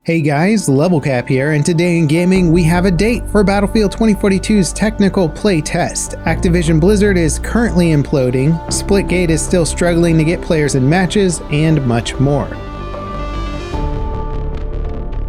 Hey guys, Level Cap here, and today in gaming we have a date for Battlefield 2042's technical playtest. Activision Blizzard is currently imploding, Splitgate is still struggling to get players in matches, and much more.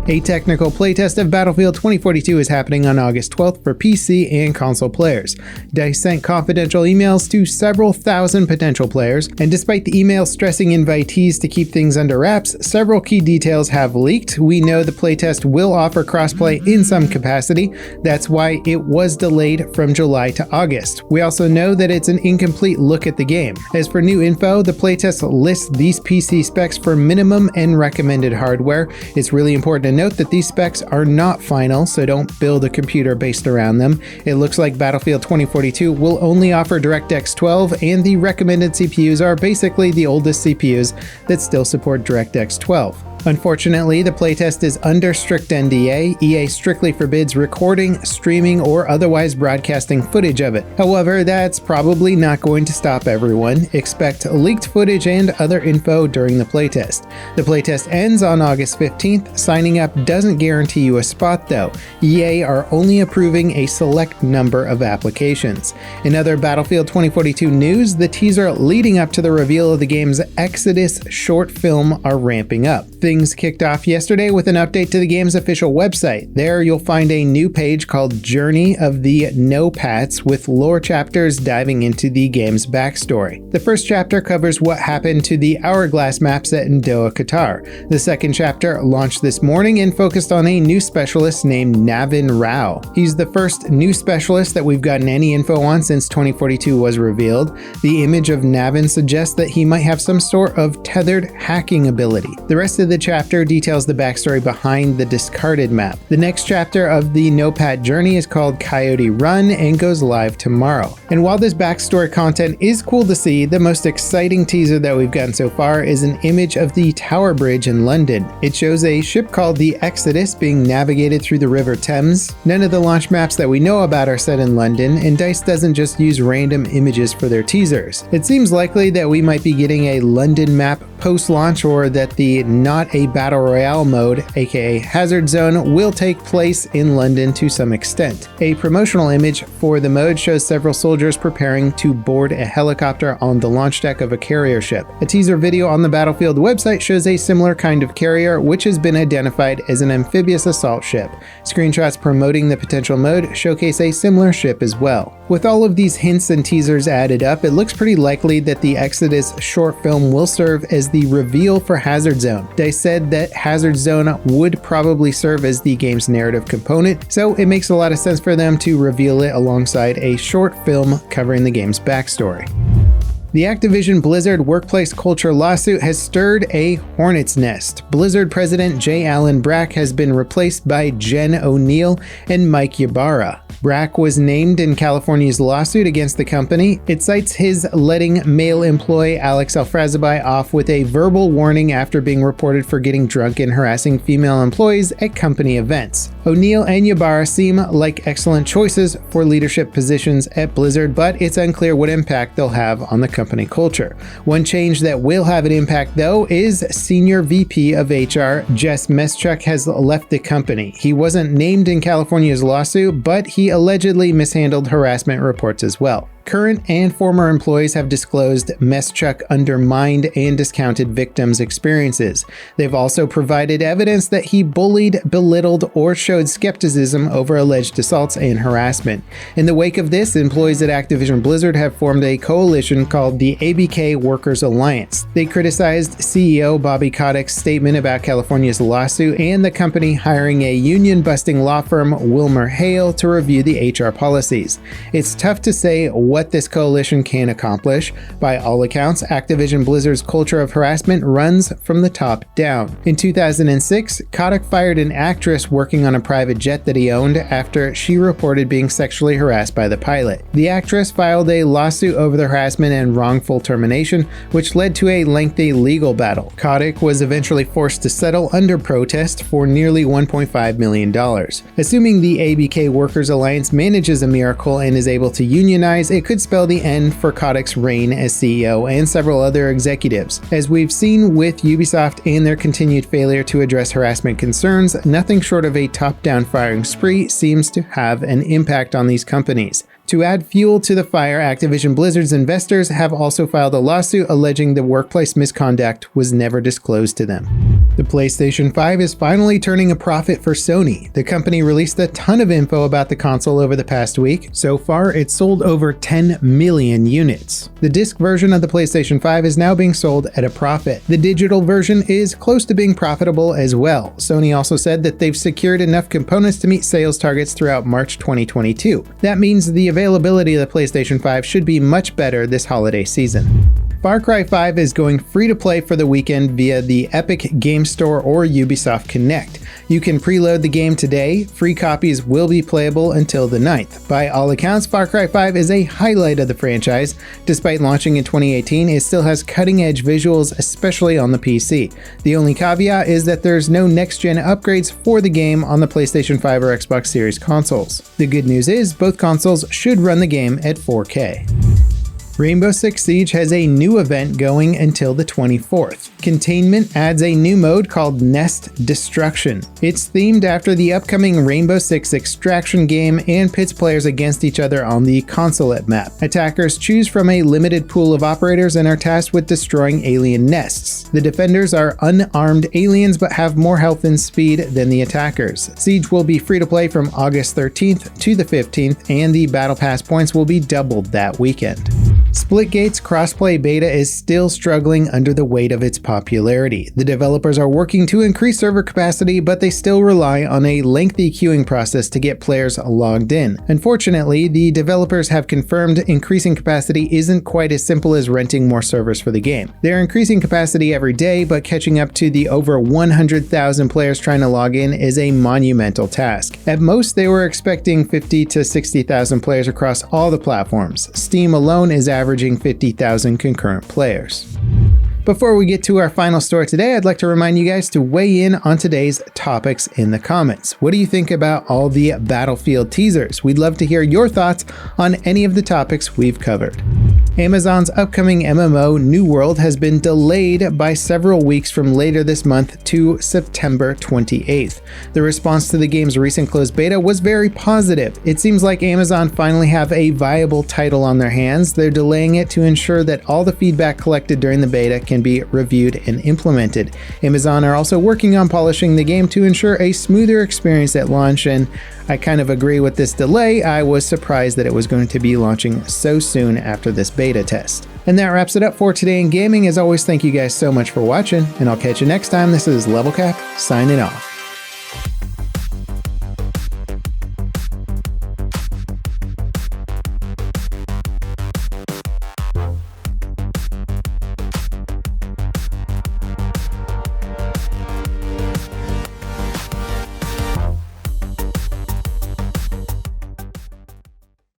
A technical playtest of Battlefield 2042 is happening on August 12th for PC and console players. DICE sent confidential emails to several thousand potential players, and despite the emails stressing invitees to keep things under wraps, several key details have leaked. We know the playtest will offer crossplay in some capacity. That's why it was delayed from July to August. We also know that it's an incomplete look at the game. As for new info, the playtest lists these PC specs for minimum and recommended hardware. It's really important to note that these specs are not final, so don't build a computer based around them. It looks like Battlefield 2042 will only offer DirectX 12, and the recommended CPUs are basically the oldest CPUs that still support DirectX 12. Unfortunately, the playtest is under strict NDA. EA strictly forbids recording, streaming, or otherwise broadcasting footage of it. However, that's probably not going to stop everyone. Expect leaked footage and other info during the playtest. The playtest ends on August 15th. Signing up doesn't guarantee you a spot though. EA are only approving a select number of applications. In other Battlefield 2042 news, the teaser leading up to the reveal of the game's Exodus short film are ramping up. Things kicked off yesterday with an update to the game's official website. There you'll find a new page called Journey of the No-Pats with lore chapters diving into the game's backstory. The first chapter covers what happened to the Hourglass map set in Doha, Qatar. The second chapter launched this morning and focused on a new specialist named Navin Rao. He's the first new specialist that we've gotten any info on since 2042 was revealed. The image of Navin suggests that he might have some sort of tethered hacking ability. The rest of the chapter details the backstory behind the discarded map. The next chapter of the No-Pat journey is called Coyote Run and goes live tomorrow. And while this backstory content is cool to see, the most exciting teaser that we've gotten so far is an image of the Tower Bridge in London. It shows a ship called the Exodus being navigated through the River Thames. None of the launch maps that we know about are set in London, and DICE doesn't just use random images for their teasers. It seems likely that we might be getting a London map post-launch, or that the Not a Battle Royale mode, aka Hazard Zone, will take place in London to some extent. A promotional image for the mode shows several soldiers preparing to board a helicopter on the launch deck of a carrier ship. A teaser video on the Battlefield website shows a similar kind of carrier, which has been identified as an amphibious assault ship. Screenshots promoting the potential mode showcase a similar ship as well. With all of these hints and teasers added up, it looks pretty likely that the Exodus short film will serve as the reveal for Hazard Zone. DICE said that Hazard Zone would probably serve as the game's narrative component, so it makes a lot of sense for them to reveal it alongside a short film covering the game's backstory. The Activision Blizzard workplace culture lawsuit has stirred a hornet's nest. Blizzard president J. Allen Brack has been replaced by Jen O'Neill and Mike Ybarra. Brack was named in California's lawsuit against the company. It cites his letting male employee Alex Alfrazabi off with a verbal warning after being reported for getting drunk and harassing female employees at company events. O'Neill and Ybarra seem like excellent choices for leadership positions at Blizzard, but it's unclear what impact they'll have on the company culture. One change that will have an impact, though, is Senior VP of HR Jess Meschuk has left the company. He wasn't named in California's lawsuit, but he allegedly mishandled harassment reports as well. Current and former employees have disclosed Meschuk undermined and discounted victims' experiences. They've also provided evidence that he bullied, belittled, or showed skepticism over alleged assaults and harassment. In the wake of this, employees at Activision Blizzard have formed a coalition called the ABK Workers Alliance. They criticized CEO Bobby Kotick's statement about California's lawsuit and the company hiring a union-busting law firm, WilmerHale, to review the HR policies. It's tough to say what this coalition can accomplish. By all accounts, Activision Blizzard's culture of harassment runs from the top down. In 2006, Kotick fired an actress working on a private jet that he owned after she reported being sexually harassed by the pilot. The actress filed a lawsuit over the harassment and wrongful termination, which led to a lengthy legal battle. Kotick was eventually forced to settle under protest for nearly $1.5 million. Assuming the ABK Workers Alliance manages a miracle and is able to unionize, it could spell the end for Kotick's reign as CEO and several other executives. As we've seen with Ubisoft and their continued failure to address harassment concerns, nothing short of a top-down firing spree seems to have an impact on these companies. To add fuel to the fire, Activision Blizzard's investors have also filed a lawsuit alleging the workplace misconduct was never disclosed to them. The PlayStation 5 is finally turning a profit for Sony. The company released a ton of info about the console over the past week. So far, it's sold over 10 million units. The disc version of the PlayStation 5 is now being sold at a profit. The digital version is close to being profitable as well. Sony also said that they've secured enough components to meet sales targets throughout March 2022. That means the availability of the PlayStation 5 should be much better this holiday season. Far Cry 5 is going free to play for the weekend via the Epic Game Store or Ubisoft Connect. You can preload the game today. Free copies will be playable until the 9th. By all accounts, Far Cry 5 is a highlight of the franchise. Despite launching in 2018, it still has cutting-edge visuals, especially on the PC. The only caveat is that there's no next-gen upgrades for the game on the PlayStation 5 or Xbox Series consoles. The good news is both consoles should run the game at 4K. Rainbow Six Siege has a new event going until the 24th. Containment adds a new mode called Nest Destruction. It's themed after the upcoming Rainbow Six Extraction game and pits players against each other on the Consulate map. Attackers choose from a limited pool of operators and are tasked with destroying alien nests. The defenders are unarmed aliens but have more health and speed than the attackers. Siege will be free to play from August 13th to the 15th, and the Battle Pass points will be doubled that weekend. Splitgate's crossplay beta is still struggling under the weight of its popularity. The developers are working to increase server capacity, but they still rely on a lengthy queuing process to get players logged in. Unfortunately, the developers have confirmed increasing capacity isn't quite as simple as renting more servers for the game. They're increasing capacity every day, but catching up to the over 100,000 players trying to log in is a monumental task. At most, they were expecting 50 to 60,000 players across all the platforms. Steam alone is averaging 50,000 concurrent players. Before we get to our final story today, I'd like to remind you guys to weigh in on today's topics in the comments. What do you think about all the Battlefield teasers? We'd love to hear your thoughts on any of the topics we've covered. Amazon's upcoming MMO New World has been delayed by several weeks from later this month to September 28th. The response to the game's recent closed beta was very positive. It seems like Amazon finally have a viable title on their hands. They're delaying it to ensure that all the feedback collected during the beta can be reviewed and implemented. Amazon are also working on polishing the game to ensure a smoother experience at launch, and I kind of agree with this delay. I was surprised that it was going to be launching so soon after this beta test. And that wraps it up for today in gaming. As always, thank you guys so much for watching, and I'll catch you next time. This is Level Cap signing off.